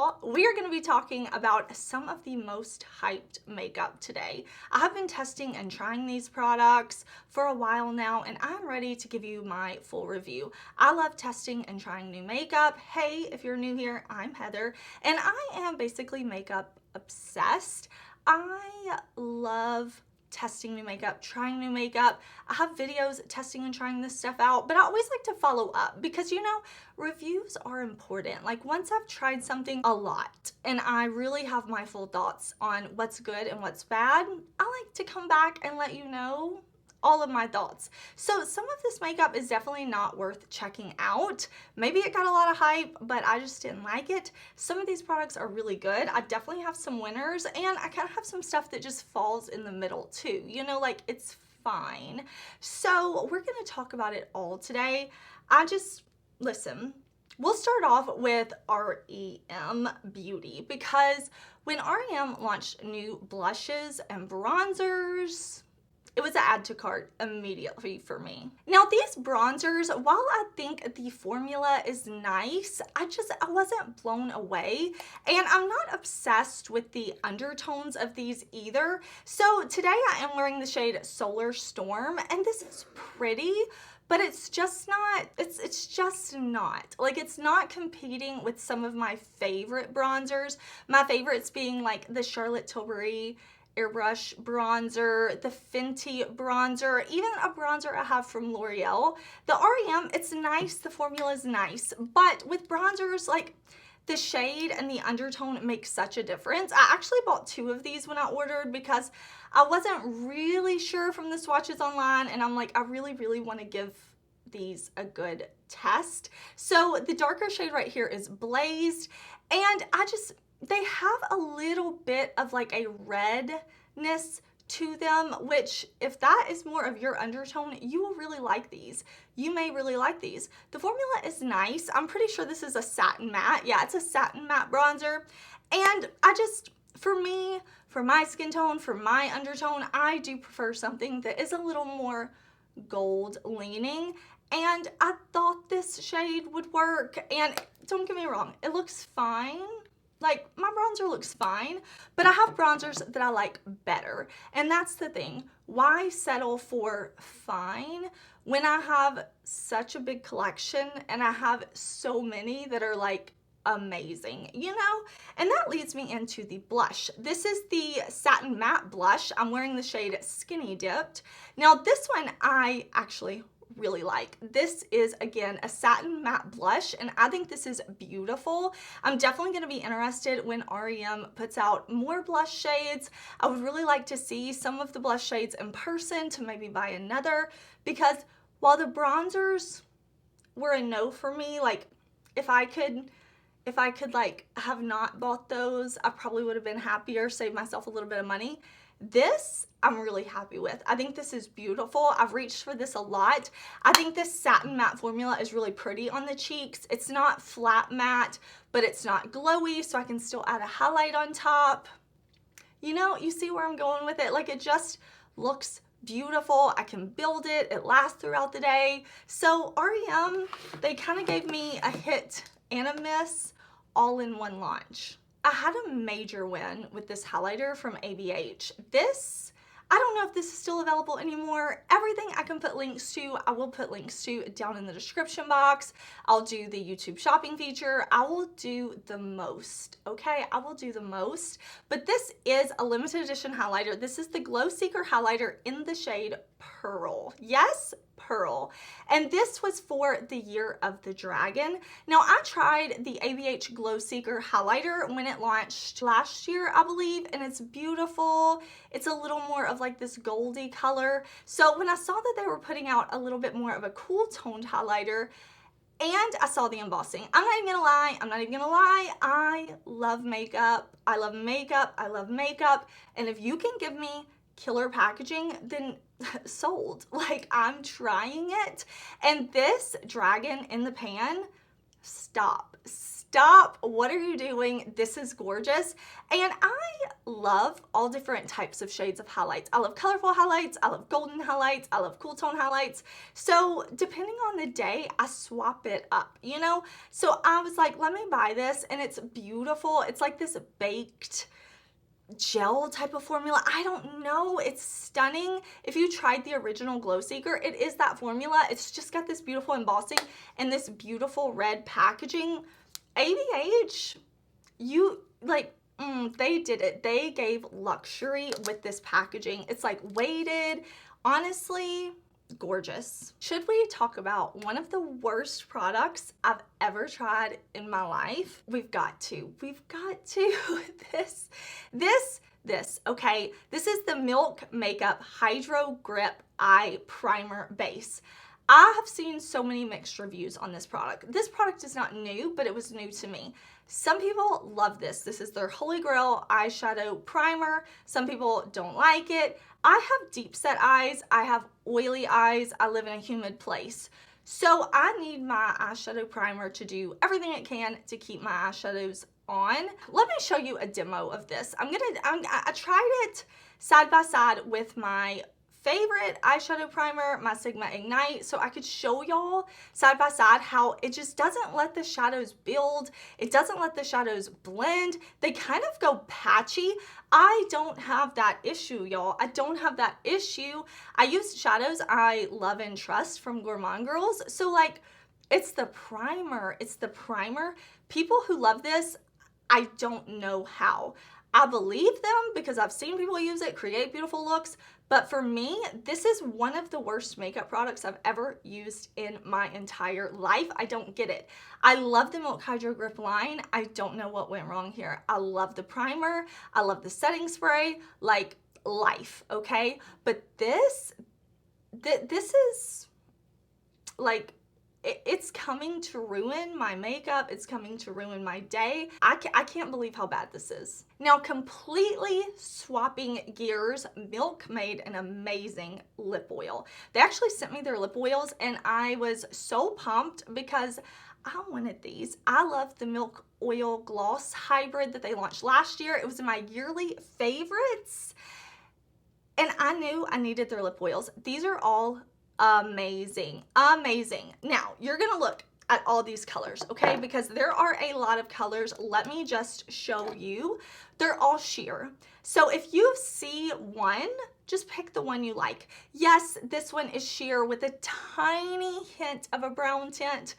y'all. We are going to be talking about some of the most hyped makeup today. I have been testing and trying these products for a while now, and I'm ready to give you my full review. I love testing and trying new makeup. Hey, if you're new here, I'm Heather, and I am basically makeup obsessed. I love testing new makeup, trying new makeup. I have videos testing and trying this stuff out, but I always like to follow up because, you know, reviews are important. Like, once I've tried something a lot and I really have my full thoughts on what's good and what's bad, I like to come back and let you know all of my thoughts. So some of this makeup is definitely not worth checking out. Maybe it got a lot of hype, but I just didn't like it. Some of these products are really good. I definitely have some winners, and I kind of have some stuff that just falls in the middle too. You know, like, it's fine. So we're gonna talk about it all today. Listen, we'll start off with REM Beauty, because when REM launched new blushes and bronzers, it was an add to cart immediately for me. Now, these bronzers, while I think the formula is nice, I wasn't blown away, and I'm not obsessed with the undertones of these either. So today I am wearing the shade Solar Storm, and this is pretty, but it's just not, it's just not. Like, it's not competing with some of my favorite bronzers. My favorites being like the Charlotte Tilbury airbrush bronzer, the Fenty bronzer, even a bronzer I have from L'Oreal. The REM, it's nice, the formula is nice, but with bronzers, like, the shade and the undertone makes such a difference. I actually bought 2 of these when I ordered because I wasn't really sure from the swatches online, and I'm like, I really want to give these a good test. So the darker shade right here is Blazed, and they have a little bit of like a redness to them, which, if that is more of your undertone, you will really like these. You may really like these. The formula is nice. I'm pretty sure this is a satin matte. Yeah, it's a satin matte bronzer. And for me, for my skin tone, for my undertone, I do prefer something that is a little more gold leaning. And I thought this shade would work. And don't get me wrong, it looks fine. Like, my bronzer looks fine, but I have bronzers that I like better. And that's the thing. Why settle for fine when I have such a big collection and I have so many that are like amazing, you know? And that leads me into the blush. This is the Satin Matte Blush. I'm wearing the shade Skinny Dipped. Now, this one I actually really like. This is, again, a satin matte blush, and I think this is beautiful. I'm definitely going to be interested when REM puts out more blush shades. I would really like to see some of the blush shades in person to maybe buy another, because while the bronzers were a no for me, like, if I could like have not bought those, I probably would have been happier, saved myself a little bit of money. This I'm really happy with. I think this is beautiful. I've reached for this a lot. I think this satin matte formula is really pretty on the cheeks. It's not flat matte, but it's not glowy, so I can still add a highlight on top. You know, you see where I'm going with it? Like, it just looks beautiful. I can build it. It lasts throughout the day. So REM, they kind of gave me a hit and a miss all in one launch. I had a major win with this highlighter from ABH. This, I don't know if this is still available anymore. Everything I can put links to, I will put links to down in the description box. I'll do the YouTube shopping feature. I will do the most, okay? I will do the most. But this is a limited edition highlighter. This is the Glow Seeker highlighter in the shade Pearl. Yes, Pearl. And this was for the Year of the Dragon. Now, I tried the ABH Glow Seeker highlighter when it launched last year, I believe, and it's beautiful. It's a little more of like this goldy color. So when I saw that they were putting out a little bit more of a cool toned highlighter, and I saw the embossing, I'm not even gonna lie, I love makeup. I love makeup. I love makeup. And if you can give me killer packaging, then sold. Like, I'm trying it. And this dragon in the pan, stop stop. What are you doing? This is gorgeous. And I love all different types of shades of highlights. I love colorful highlights. I love golden highlights. I love cool tone highlights. So depending on the day, I swap it up, you know? So I was like, let me buy this, and it's beautiful. It's like this baked gel type of formula. I don't know. It's stunning. If you tried the original Glow Seeker, it is that formula. It's just got this beautiful embossing and this beautiful red packaging. ABH, you like, they did it. They gave luxury with this packaging. It's like weighted. Honestly, gorgeous. Should we talk about one of the worst products I've ever tried in my life? We've got to. This, okay? This is the Milk Makeup Hydro Grip Eye Primer Base. I have seen so many mixed reviews on this product. This product is not new, but it was new to me. Some people love this. This is their Holy Grail eyeshadow primer. Some people don't like it. I have deep set eyes. I have oily eyes. I live in a humid place. So I need my eyeshadow primer to do everything it can to keep my eyeshadows on. Let me show you a demo of this. I tried it side by side with my favorite eyeshadow primer, my Sigma Ignite, so I could show y'all side by side how it just doesn't let the shadows build. It doesn't let the shadows blend. They kind of go patchy. I don't have that issue, y'all. I don't have that issue. I use shadows I love and trust from Gourmande Girls. So like, it's the primer. It's the primer. People who love this, I don't know how. I believe them because I've seen people use it, create beautiful looks. But for me, this is one of the worst makeup products I've ever used in my entire life. I don't get it. I love the Milk Hydro Grip line. I don't know what went wrong here. I love the primer. I love the setting spray. Like, life, okay? But this is like, it's coming to ruin my makeup. It's coming to ruin my day. I can't believe how bad this is. Now, completely swapping gears, Milk made an amazing lip oil. They actually sent me their lip oils, and I was so pumped because I wanted these. I love the Milk Oil Gloss Hybrid that they launched last year. It was my yearly favorites, and I knew I needed their lip oils. These are all amazing. Now, you're gonna look at all these colors, okay? Because there are a lot of colors. Let me just show you. They're all sheer. So if you see one, just pick the one you like. Yes, this one is sheer with a tiny hint of a brown tint.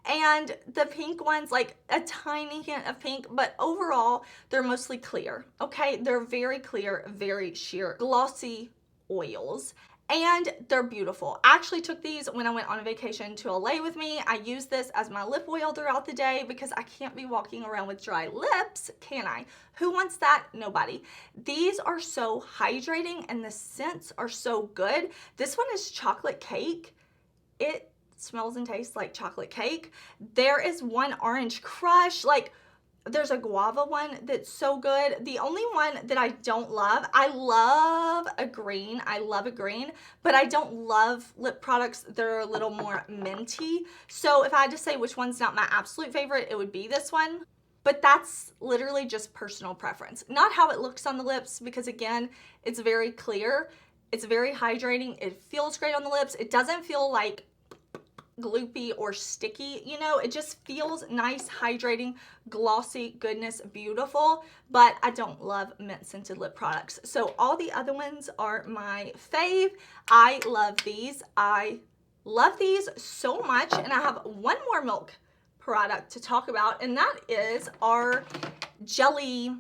And the pink one's like a tiny hint of pink, but overall, they're mostly clear, okay? They're very clear, very sheer, glossy oils. And they're beautiful. I actually took these when I went on a vacation to LA with me. I used this as my lip oil throughout the day because I can't be walking around with dry lips, can I? Who wants that? Nobody. These are so hydrating and the scents are so good. This one is chocolate cake. It smells and tastes like chocolate cake. There is one orange crush, like, there's a guava one that's so good. The only one that I don't love, I love a green, but I don't love lip products that are a little more minty. So if I had to say which one's not my absolute favorite, it would be this one. But that's literally just personal preference. Not how it looks on the lips, because again, it's very clear. It's very hydrating. It feels great on the lips. It doesn't feel like gloopy or sticky, you know, it just feels nice, hydrating, glossy goodness, beautiful. But I don't love mint scented lip products, so all the other ones are my fave. I love these. I love these so much. And I have one more Milk product to talk about, and that is our jelly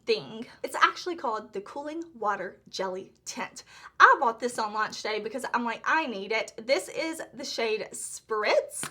thing. It's actually called the Cooling Water Jelly Tint. I bought this on launch day because I'm like, I need it. This is the shade Spritz,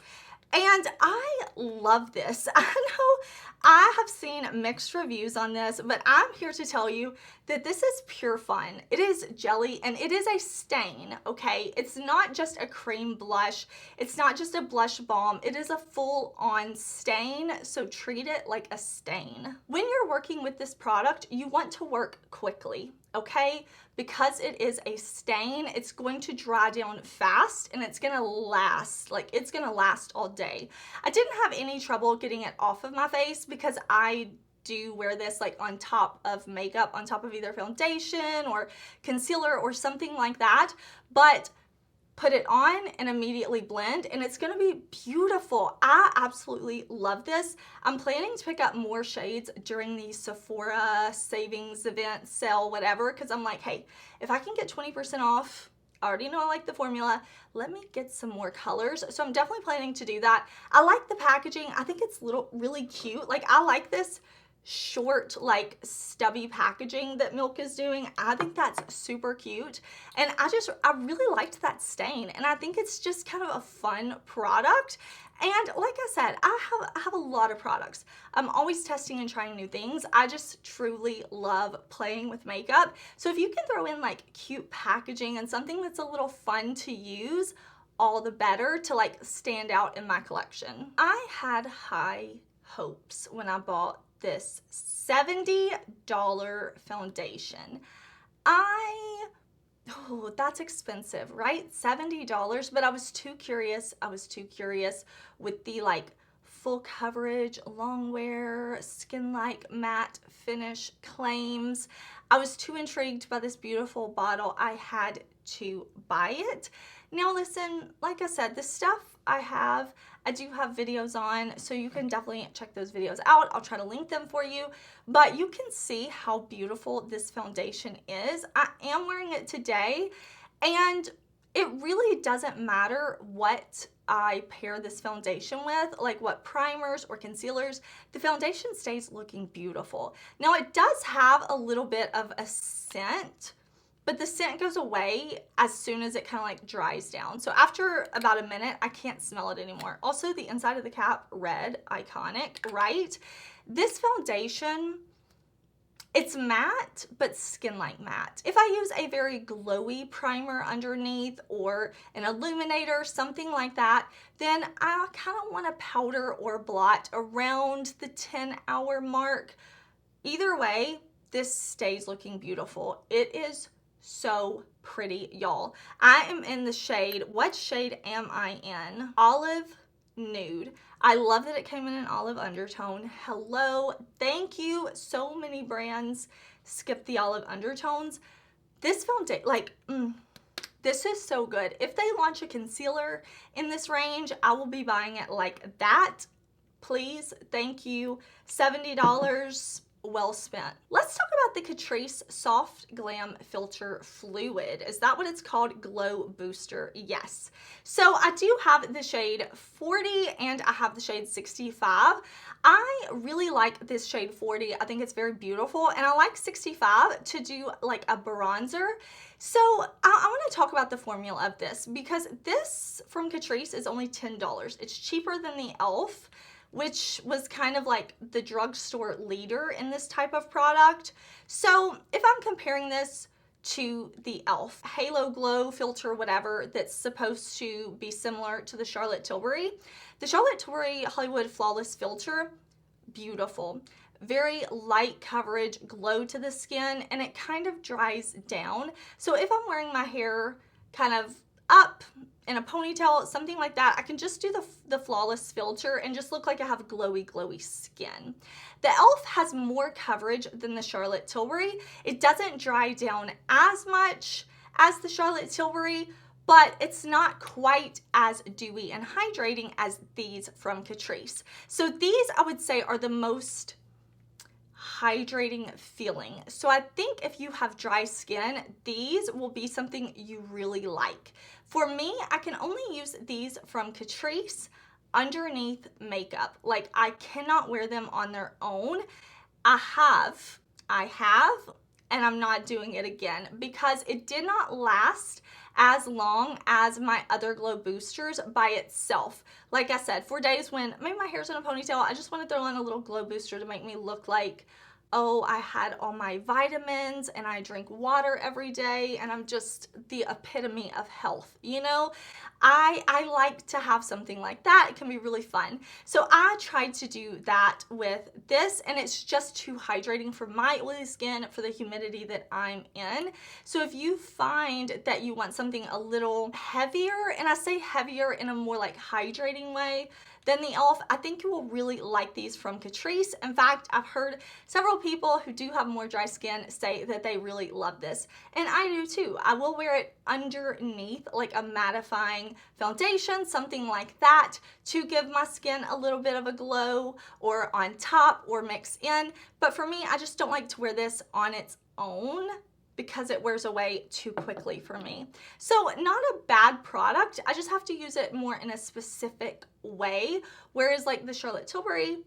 and I love this. I know I have seen mixed reviews on this, but I'm here to tell you that this is pure fun. It is jelly and it is a stain, okay? It's not just a cream blush. It's not just a blush balm. It is a full-on stain, so treat it like a stain. When you're working with this product, you want to work quickly, okay? Because it is a stain, it's going to dry down fast and it's gonna last, like it's gonna last all day. day. I didn't have any trouble getting it off of my face because I do wear this like on top of makeup, on top of either foundation or concealer or something like that, but put it on and immediately blend and it's gonna be beautiful. I absolutely love this. I'm planning to pick up more shades during the Sephora savings event, sale, whatever, because I'm like, hey, if I can get 20% off, I already know I like the formula, let me get some more colors. So I'm definitely planning to do that. I like the packaging. I think it's really cute. Like, I like this short, like stubby packaging that Milk is doing. I think that's super cute, and I really liked that stain, and I think it's just kind of a fun product. And like I said, I have a lot of products. I'm always testing and trying new things. I just truly love playing with makeup. So if you can throw in like cute packaging and something that's a little fun to use, all the better to like stand out in my collection. I had high hopes when I bought this $70 foundation. Oh, that's expensive, right? $70, but I was too curious. With the like full coverage, long wear, skin-like matte finish claims. I was too intrigued by this beautiful bottle. I had to buy it. Now listen, like I said, this stuff I do have videos on, so you can definitely check those videos out. I'll try to link them for you, but you can see how beautiful this foundation is. I am wearing it today, and it really doesn't matter what I pair this foundation with, like what primers or concealers, the foundation stays looking beautiful. Now it does have a little bit of a scent, but the scent goes away as soon as it kind of like dries down. So after about a minute, I can't smell it anymore. Also, the inside of the cap, red, iconic, right? This foundation, it's matte, but skin-like matte. If I use a very glowy primer underneath or an illuminator, something like that, then I kind of want to powder or blot around the 10-hour mark. Either way, this stays looking beautiful. It is so pretty, y'all. I am in the shade, what shade am I in? Olive Nude. I love that it came in an olive undertone. Hello, thank you. So many brands skip the olive undertones. This foundation, like, this is so good. If they launch a concealer in this range, I will be buying it like that. Please, thank you. $70. Well spent. Let's talk about the Catrice Soft Glam Filter Fluid. Is that what it's called? Glow Booster. Yes. So I do have the shade 40 and I have the shade 65. I really like this shade 40. I think it's very beautiful, and I like 65 to do like a bronzer. So I want to talk about the formula of this, because this from Catrice is only $10. It's cheaper than the e.l.f., which was kind of like the drugstore leader in this type of product. So if I'm comparing this to the e.l.f. Halo Glow filter, whatever, that's supposed to be similar to the Charlotte Tilbury Hollywood Flawless Filter, beautiful. Very light coverage, glow to the skin, and it kind of dries down. So if I'm wearing my hair kind of up in a ponytail, something like that, I can just do the Flawless filter and just look like I have glowy skin. The e.l.f. has more coverage than the Charlotte Tilbury. It doesn't dry down as much as the Charlotte Tilbury, but it's not quite as dewy and hydrating as these from Catrice. So these, I would say, are the most hydrating feeling. So I think if you have dry skin, these will be something you really like. For me, I can only use these from Catrice underneath makeup. Like, I cannot wear them on their own. I have, and I'm not doing it again because it did not last as long as my other glow boosters by itself. Like I said, for days when maybe my hair's in a ponytail, I just want to throw on a little glow booster to make me look like, oh, I had all my vitamins and I drink water every day and I'm just the epitome of health, you know? I like to have something like that. It can be really fun. So I tried to do that with this, and it's just too hydrating for my oily skin, for the humidity that I'm in. So if you find that you want something a little heavier, and I say heavier in a more like hydrating way, than the e.l.f. I think you will really like these from Catrice. In fact, I've heard several people who do have more dry skin say that they really love this, and I do too. I will wear it underneath like a mattifying foundation, something like that, to give my skin a little bit of a glow, or on top, or mix in. But for me, I just don't like to wear this on its own because it wears away too quickly for me. So not a bad product, I just have to use it more in a specific way. Whereas like the Charlotte Tilbury,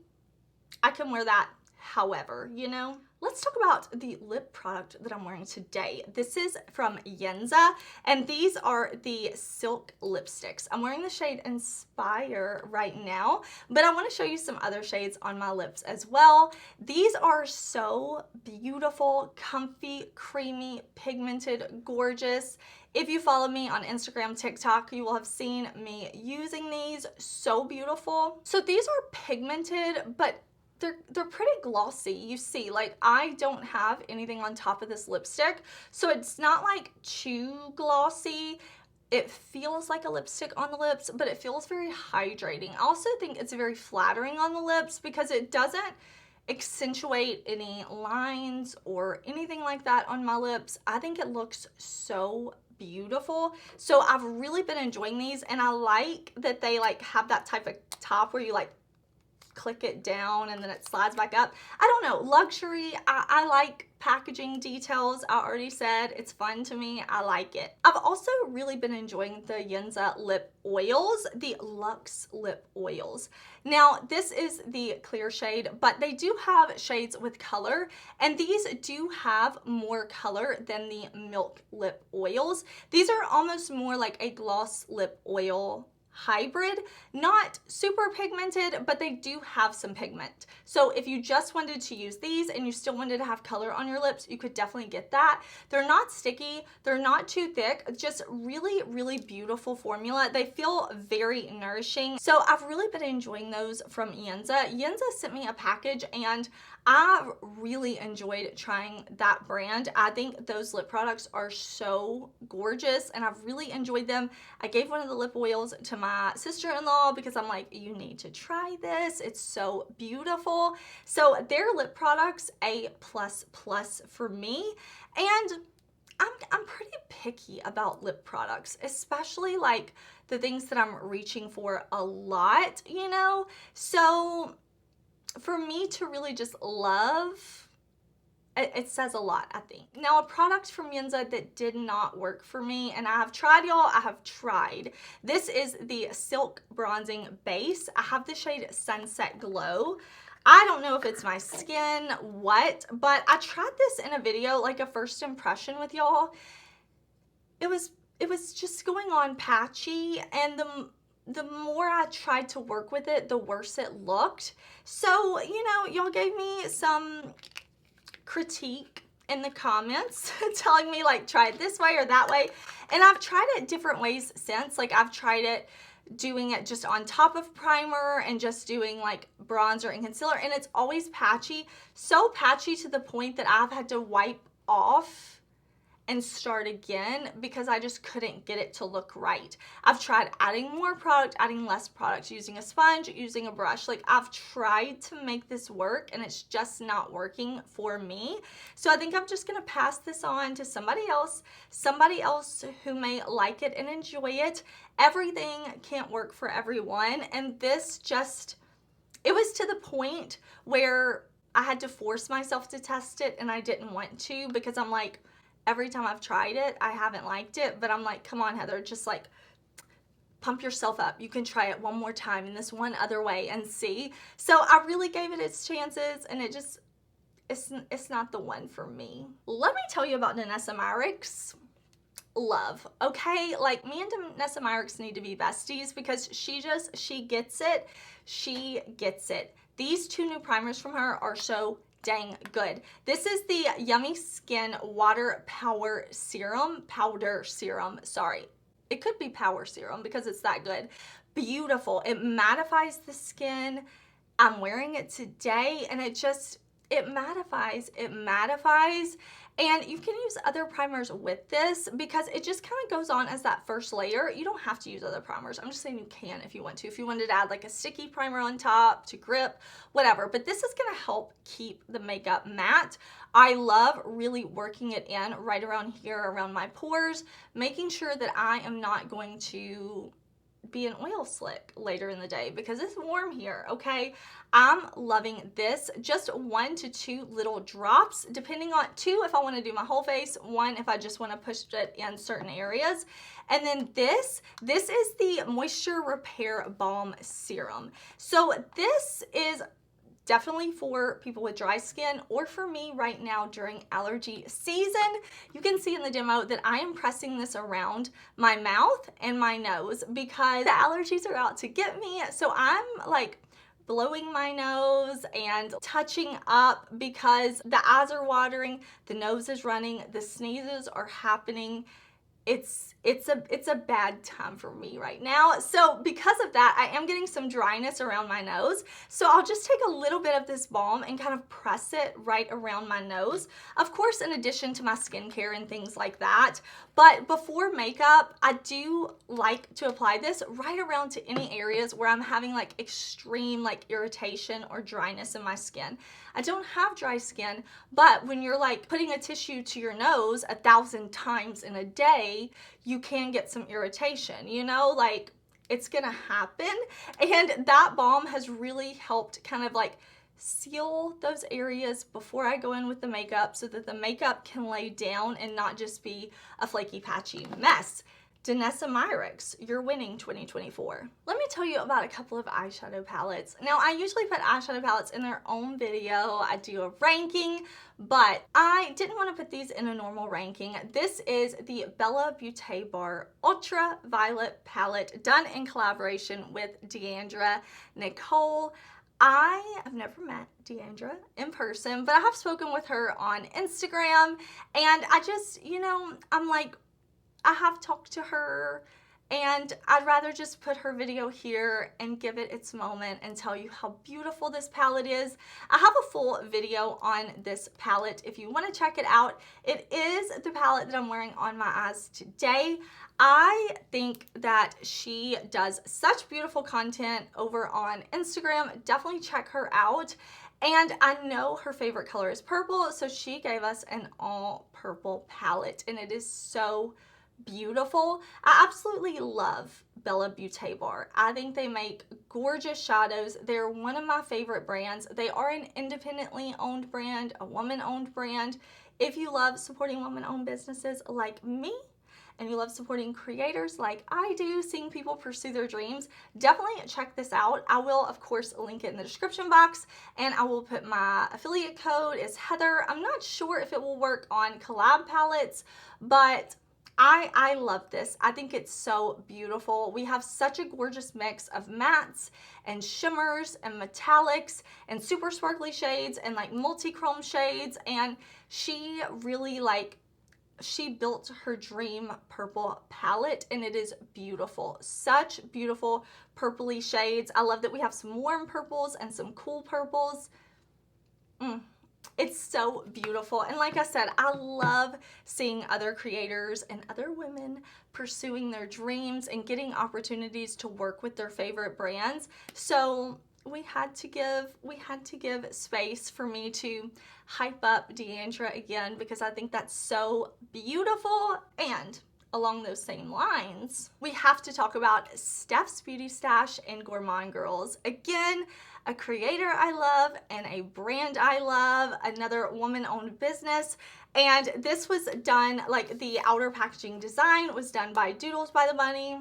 I can wear that however, you know? Let's talk about the lip product that I'm wearing today. This is from Yenza, and these are the Silk lipsticks. I'm wearing the shade Inspire right now, but I want to show you some other shades on my lips as well. These are so beautiful, comfy, creamy, pigmented, gorgeous. If you follow me on Instagram, TikTok, you will have seen me using these. So beautiful. So these are pigmented, but they're pretty glossy. You see, like, I don't have anything on top of this lipstick, so it's not like too glossy. It feels like a lipstick on the lips, but it feels very hydrating. I also think it's very flattering on the lips because it doesn't accentuate any lines or anything like that on my lips. I think it looks so beautiful. So I've really been enjoying these, and I like that they like have that type of top where you like click it down and then it slides back up. I don't know, luxury. I like packaging details. I already said it's fun to me. I like it. I've also really been enjoying the Yenza lip oils, the Luxe lip oils. Now this is the clear shade, but they do have shades with color, and these do have more color than the Milk lip oils. These are almost more like a gloss lip oil hybrid, not super pigmented, but they do have some pigment. So if you just wanted to use these and you still wanted to have color on your lips, you could definitely get that. They're not sticky, they're not too thick, just really, really beautiful formula. They feel very nourishing. So I've really been enjoying those from Yenza. Yenza sent me a package, and I really enjoyed trying that brand. I think those lip products are so gorgeous, and I've really enjoyed them. I gave one of the lip oils to my sister-in-law because I'm like, you need to try this. It's so beautiful. So their lip products, A++ for me. And I'm pretty picky about lip products, especially like the things that I'm reaching for a lot, you know? So for me to really just love, it says a lot, I think. Now, a product from Yenza that did not work for me, and I have tried, y'all, I have tried. This is the Silk Bronzing Base. I have the shade Sunset Glow. I don't know if it's my skin, what, but I tried this in a video, like a first impression with y'all. It was just going on patchy, and the more I tried to work with it, the worse it looked. So, you know, y'all gave me some critique in the comments telling me like try it this way or that way, and I've tried it different ways since. Like I've tried it doing it just on top of primer and just doing like bronzer and concealer, and it's always patchy, so patchy to the point that I've had to wipe off and start again because I just couldn't get it to look right. I've tried adding more product, adding less product, using a sponge, using a brush. Like I've tried to make this work, and it's just not working for me. So I think I'm just gonna pass this on to somebody else who may like it and enjoy it. Everything can't work for everyone, and this just, it was to the point where I had to force myself to test it, and I didn't want to because I'm like, every time I've tried it, I haven't liked it, but I'm like, come on, Heather, just like pump yourself up. You can try it one more time in this one other way and see. So I really gave it its chances, and it just, it's not the one for me. Let me tell you about Natasha. Love, okay? Like me and Natasha need to be besties because she gets it. She gets it. These two new primers from her are so dang good. This is the Yummy Skin Water Powder Serum, sorry. It could be Power Serum because it's that good. Beautiful. It mattifies the skin. I'm wearing it today, and it just, it mattifies, and you can use other primers with this because it just kind of goes on as that first layer. You don't have to use other primers. I'm just saying you can if you want to. If you wanted to add like a sticky primer on top to grip, whatever. But this is going to help keep the makeup matte. I love really working it in right around here, around my pores, making sure that I am not going to be an oil slick later in the day because it's warm here, okay? I'm loving this. Just 1 to 2 little drops, depending on 2 if I want to do my whole face, 1 if I just want to push it in certain areas. And then this is the Moisture Repair Balm Serum. So this is definitely for people with dry skin, or for me right now during allergy season. You can see in the demo that I am pressing this around my mouth and my nose because the allergies are out to get me. So I'm like blowing my nose and touching up because the eyes are watering, the nose is running, the sneezes are happening. It's a bad time for me right now. So because of that, I am getting some dryness around my nose. So I'll just take a little bit of this balm and kind of press it right around my nose. Of course, in addition to my skincare and things like that. But before makeup, I do like to apply this right around to any areas where I'm having like extreme like irritation or dryness in my skin. I don't have dry skin, but when you're like putting a tissue to your nose 1,000 times in a day, you can get some irritation, you know, like it's gonna happen. And that balm has really helped kind of like seal those areas before I go in with the makeup so that the makeup can lay down and not just be a flaky, patchy mess. Myrick's, you're winning 2024. Let me tell you about a couple of eyeshadow palettes. Now, I usually put eyeshadow palettes in their own video. I do a ranking, but I didn't want to put these in a normal ranking. This is the BellaBeauteBar Ultra Violet palette done in collaboration with Deandra Nicole. I have never met Deandra in person, but I have spoken with her on Instagram, and I just, you know, I'm like, I have talked to her, and I'd rather just put her video here and give it its moment and tell you how beautiful this palette is. I have a full video on this palette if you want to check it out. It is the palette that I'm wearing on my eyes today. I think that she does such beautiful content over on Instagram. Definitely check her out. And I know her favorite color is purple, so she gave us an all purple palette, and it is so beautiful. I absolutely love BellaBeauteBar. I think they make gorgeous shadows. They're one of my favorite brands. They are an independently owned brand, a woman-owned brand. If you love supporting woman-owned businesses like me, and you love supporting creators like I do, seeing people pursue their dreams, definitely check this out. I will, of course, link it in the description box, and I will put my affiliate code is Heather. I'm not sure if it will work on collab palettes, but I love this. I think it's so beautiful. We have such a gorgeous mix of mattes and shimmers and metallics and super sparkly shades and like multi-chrome shades, and she really she built her dream purple palette, and it is beautiful. Such beautiful purpley shades. I love that we have some warm purples and some cool purples. It's so beautiful. And like I said, I love seeing other creators and other women pursuing their dreams and getting opportunities to work with their favorite brands. So we had to give space for me to hype up Deandra again because I think that's so beautiful. And along those same lines, we have to talk about Steph's Beauty Stash and Gourmande Girls. Again, a creator I love and a brand I love, another woman-owned business. And this was done, like the outer packaging design was done by Doodles by the Bunny,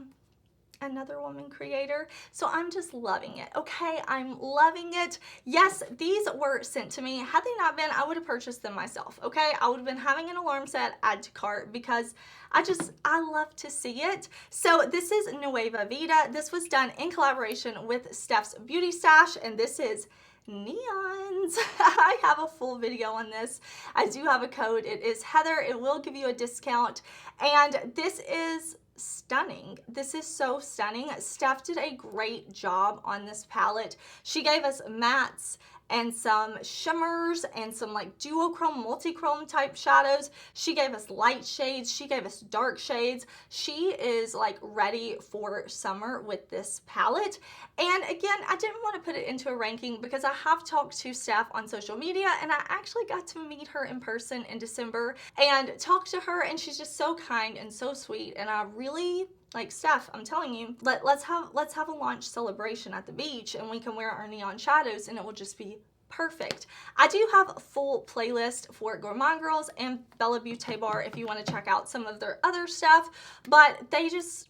another woman creator. So I'm just loving it, okay? I'm loving it. Yes, these were sent to me. Had they not been, I would have purchased them myself, okay? I would have been having an alarm set add to cart because I love to see it. So this is Nueva Vida. This was done in collaboration with Steph's Beauty Stash, and this is neons. I have a full video on this. I do have a code. It is Heather. It will give you a discount, and this is stunning. This is so stunning. Steph did a great job on this palette. She gave us mattes and some shimmers and some like duochrome, multi-chrome type shadows. She gave us light shades. She gave us dark shades. She is like ready for summer with this palette. And again, I didn't want to put it into a ranking because I have talked to Steph on social media, and I actually got to meet her in person in December and talk to her, and she's just so kind and so sweet. And I really like, Steph, I'm telling you, let's have a launch celebration at the beach, and we can wear our neon shadows and it will just be perfect. I do have a full playlist for Gourmande Girls and BellaBeauteBar if you want to check out some of their other stuff, but they just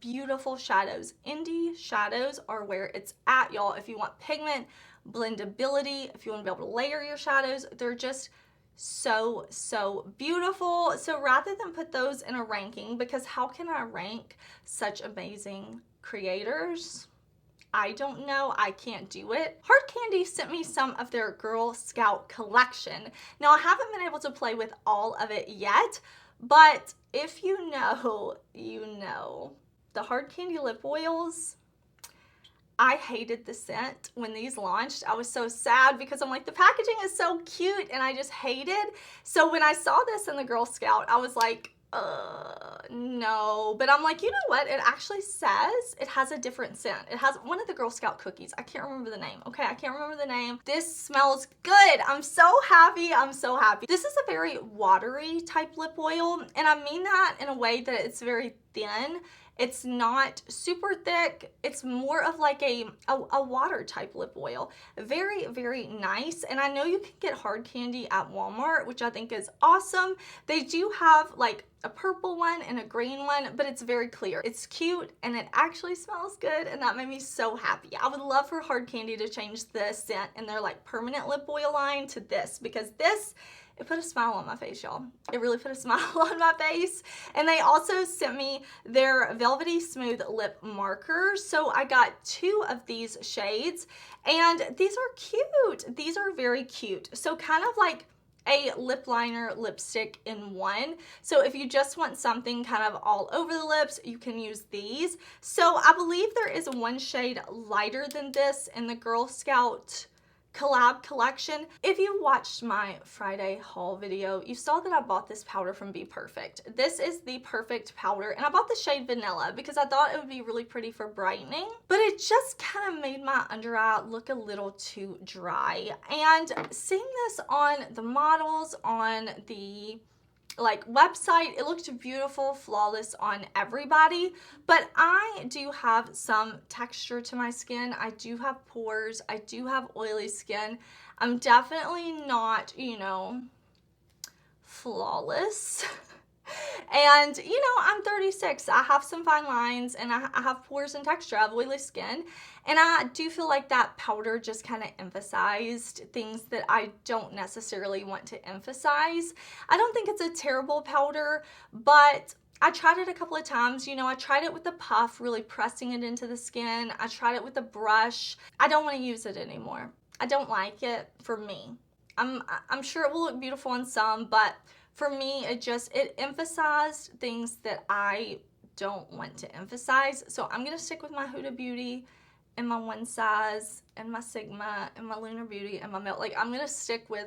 beautiful shadows. Indie shadows are where it's at, y'all. If you want pigment, blendability, if you want to be able to layer your shadows, they're just so beautiful. So rather than put those in a ranking, because how can I rank such amazing creators? I don't know. I can't do it. Hard Candy sent me some of their Girl Scout collection. Now, I haven't been able to play with all of it yet, but if you know, you know. The Hard Candy lip oils, I hated the scent when these launched. I was so sad because I'm like, the packaging is so cute and I just hated. So when I saw this in the Girl Scout, I was like, no. But I'm like, you know what? It actually says it has a different scent. It has one of the Girl Scout cookies. I can't remember the name. Okay, I can't remember the name. This smells good. I'm so happy. I'm so happy. This is a very watery type lip oil, and I mean that in a way that it's very thin. It's not super thick. It's more of like a water type lip oil. Very nice. And I know you can get Hard Candy at Walmart, which I think is awesome. They do have like a purple one and a green one, but it's very clear. It's cute and it actually smells good, and that made me so happy. I would love for Hard Candy to change the scent in their like permanent lip oil line to this, because this, it put a smile on my face, y'all. It really put a smile on my face. And they also sent me their Velvety Smooth Lip Markers. So I got 2 of these shades, and these are cute. These are very cute. So kind of like a lip liner lipstick in one. So if you just want something kind of all over the lips, you can use these. So I believe there is one shade lighter than this in the Girl Scout collab collection. If you watched my Friday haul video, you saw that I bought this powder from Be Perfect. This is the Perfect powder, and I bought the shade Vanilla because I thought it would be really pretty for brightening, but it just kind of made my under eye look a little too dry. And seeing this on the models, on the like website, it looked beautiful, flawless on everybody, but I do have some texture to my skin. I do have pores. I do have oily skin. I'm definitely not, you know, flawless. And, you know, I'm 36. I have some fine lines, and I have pores and texture. I have oily skin. And I do feel like that powder just kind of emphasized things that I don't necessarily want to emphasize. I don't think it's a terrible powder, but I tried it a couple of times. You know, I tried it with the puff, really pressing it into the skin. I tried it with a brush. I don't want to use it anymore. I don't like it for me. I'm sure it will look beautiful on some, but for me, it emphasized things that I don't want to emphasize. So I'm going to stick with my Huda Beauty and my One Size and my Sigma and my Lunar Beauty and my Melt. Like, I'm going to stick with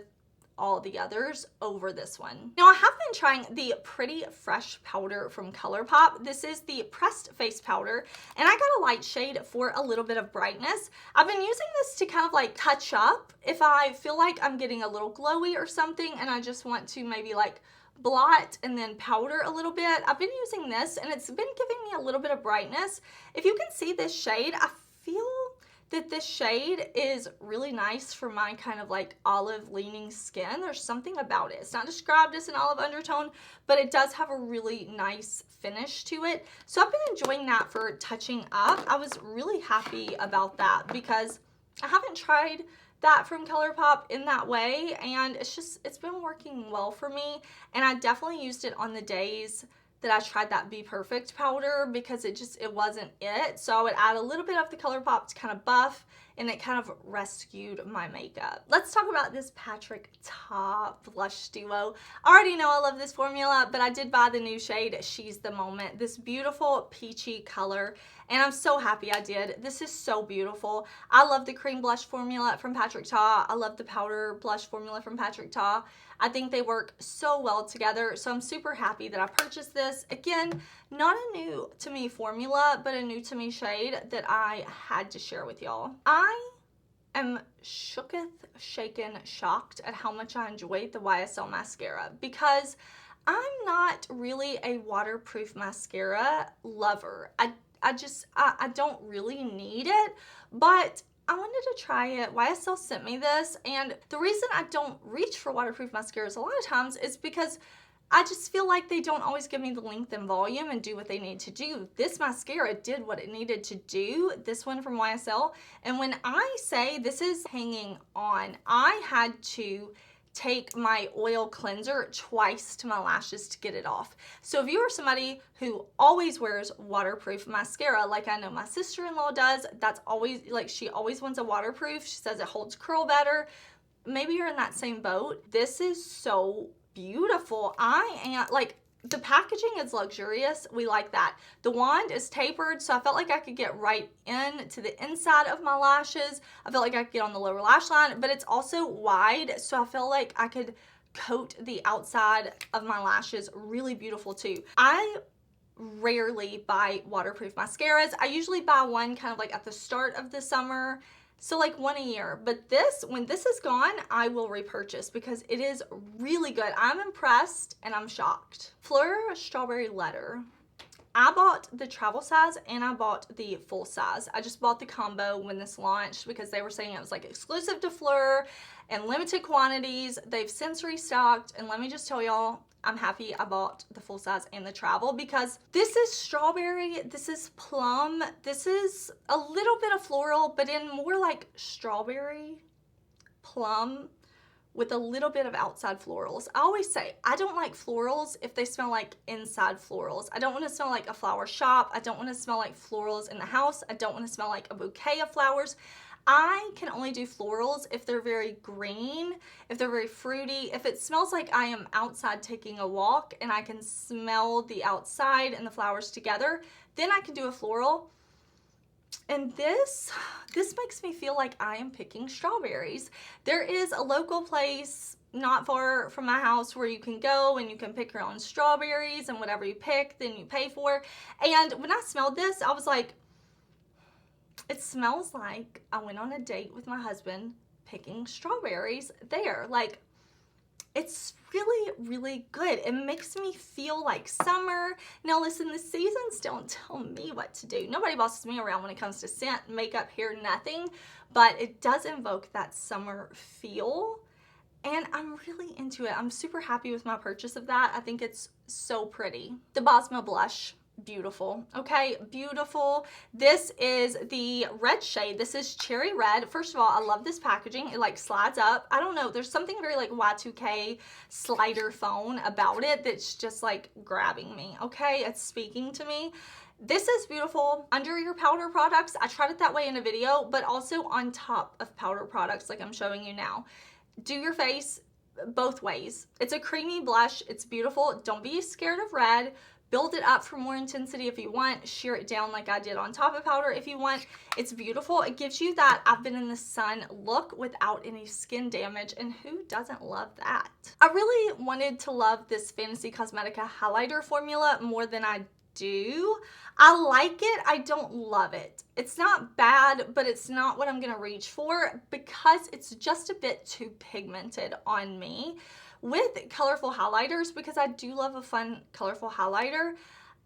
all the others over this one. Now, I have been trying the Pretty Fresh powder from ColourPop. This is the pressed face powder, and I got a light shade for a little bit of brightness. I've been using this to kind of like touch up if I feel like I'm getting a little glowy or something and I just want to maybe like blot and then powder a little bit. I've been using this, and it's been giving me a little bit of brightness. If you can see this shade, I feel that this shade is really nice for my kind of like olive leaning skin. There's something about it. It's not described as an olive undertone, but it does have a really nice finish to it. So I've been enjoying that for touching up. I was really happy about that because I haven't tried that from ColourPop in that way, and it's been working well for me. And I definitely used it on the days that I tried that Be Perfect powder because it wasn't it. So I would add a little bit of the ColourPop to kind of buff and it kind of rescued my makeup. Let's talk about this Patrick Ta blush duo. I already know I love this formula, but I did buy the new shade She's the Moment, this beautiful peachy color, and I'm so happy I did. This is so beautiful. I love the cream blush formula from Patrick Ta. I love the powder blush formula from Patrick Ta. I think they work so well together, so I'm super happy that I purchased this. Again, not a new to me formula, but a new to me shade that I had to share with y'all. I am shaken, shocked at how much I enjoyed the YSL mascara, because I'm not really a waterproof mascara lover. I don't really need it, but I wanted to try it. YSL sent me this, and the reason I don't reach for waterproof mascaras a lot of times is because I just feel like they don't always give me the length and volume and do what they need to do. This mascara did what it needed to do, this one from YSL, and when I say this is hanging on, I had to take my oil cleanser twice to my lashes to get it off. So if you are somebody who always wears waterproof mascara, like I know my sister-in-law does, that's always, like, she always wants a waterproof. She says it holds curl better. Maybe you're in that same boat. This is so beautiful. I am, like, the packaging is luxurious. We like that. The wand is tapered, so I felt like I could get right in to the inside of my lashes. I felt like I could get on the lower lash line, but it's also wide, so I feel like I could coat the outside of my lashes really beautiful too. I rarely buy waterproof mascaras. I usually buy one kind of like at the start of the summer, so like one a year, but this, when this is gone, I will repurchase because it is really good. I'm impressed and I'm shocked. Fleur Strawberry Letter. I bought the travel size and I bought the full size. I just bought the combo when this launched because they were saying it was like exclusive to Fleur and limited quantities. They've since restocked, and let me just tell y'all, I'm happy I bought the full size and the travel because this is strawberry, this is plum, this is a little bit of floral, but in more like strawberry, plum, with a little bit of outside florals. I always say, I don't like florals if they smell like inside florals. I don't want to smell like a flower shop. I don't want to smell like florals in the house. I don't want to smell like a bouquet of flowers. I can only do florals if they're very green, if they're very fruity, if it smells like I am outside taking a walk and I can smell the outside and the flowers together, then I can do a floral. And this makes me feel like I am picking strawberries. There is a local place not far from my house where you can go and you can pick your own strawberries, and whatever you pick, then you pay for. And when I smelled this, I was like, it smells like I went on a date with my husband picking strawberries there. Like, it's really, really good. It makes me feel like summer. Now listen, the seasons don't tell me what to do. Nobody bosses me around when it comes to scent, makeup, hair, nothing. But it does invoke that summer feel. And I'm really into it. I'm super happy with my purchase of that. I think it's so pretty. The Bosma blush. Beautiful. Okay, beautiful. This is the red shade. This is cherry red. First of all, I love this packaging. It like slides up. I don't know, there's something very like Y2K slider phone about it that's just like grabbing me. Okay, it's speaking to me. This is beautiful under your powder products. I tried it that way in a video, but also on top of powder products like I'm showing you now. Do your face both ways. It's a creamy blush. It's beautiful. Don't be scared of red. Build it up for more intensity if you want. Shear it down like I did on top of powder if you want. It's beautiful. It gives you that I've been in the sun look without any skin damage, and who doesn't love that? I really wanted to love this Fantasy Cosmetica highlighter formula more than I do. I like it. I don't love it. It's not bad, but it's not what I'm going to reach for because it's just a bit too pigmented on me. With colorful highlighters, because I do love a fun colorful highlighter,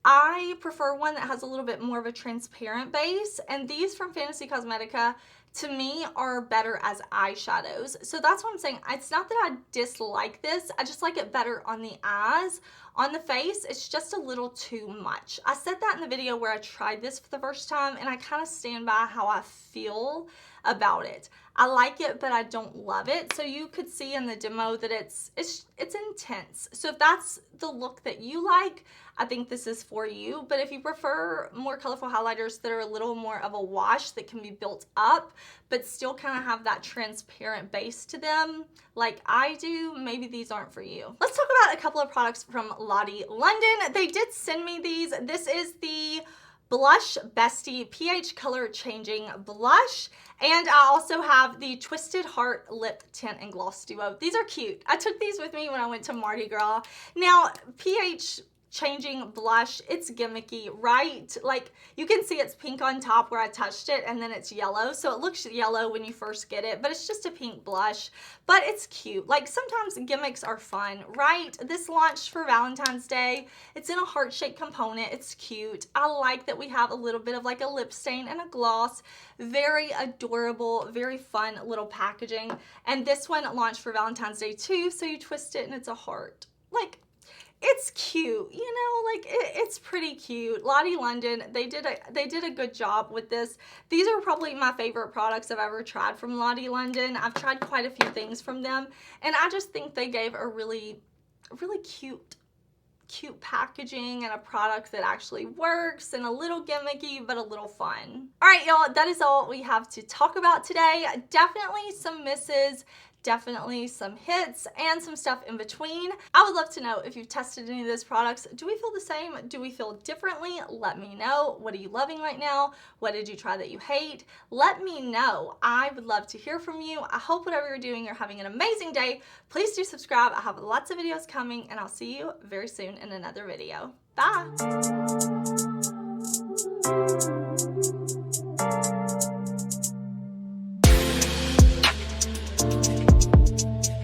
I prefer one that has a little bit more of a transparent base, and these from Fantasy Cosmetica to me are better as eyeshadows. So that's what I'm saying. It's not that I dislike this, I just like it better on the eyes. On the face, it's just a little too much. I said that in the video where I tried this for the first time, and I kind of stand by how I feel about it. I like it, but I don't love it. So you could see in the demo that it's intense. So if that's the look that you like, I think this is for you. But if you prefer more colorful highlighters that are a little more of a wash that can be built up, but still kind of have that transparent base to them, like I do, maybe these aren't for you. Let's talk about a couple of products from Lottie London. They did send me these. This is the Blush Bestie pH Color Changing Blush. And I also have the Twisted Heart Lip Tint and Gloss Duo. These are cute. I took these with me when I went to Mardi Gras. Now, pH changing blush, it's gimmicky, right? Like you can see it's pink on top where I touched it, and then it's yellow. So it looks yellow when you first get it, but it's just a pink blush, but it's cute. Like sometimes gimmicks are fun, right? This launched for Valentine's Day. It's in a heart-shaped component. It's cute. I like that we have a little bit of like a lip stain and a gloss. Very adorable, very fun little packaging. And this one launched for Valentine's Day too. So you twist it and it's a heart. Like, it's cute, you know, like it's pretty cute. Lottie London, they did a good job with this. These are probably my favorite products I've ever tried from Lottie London. I've tried quite a few things from them, and I just think they gave a really cute packaging and a product that actually works and a little gimmicky but a little fun. All right, y'all, that is all we have to talk about today. Definitely some misses, definitely some hits, and some stuff in between. I would love to know if you've tested any of those products. Do we feel the same? Do we feel differently? Let me know. What are you loving right now? What did you try that you hate? Let me know. I would love to hear from you. I hope whatever you're doing, you're having an amazing day. Please do subscribe. I have lots of videos coming, and I'll see you very soon in another video. Bye.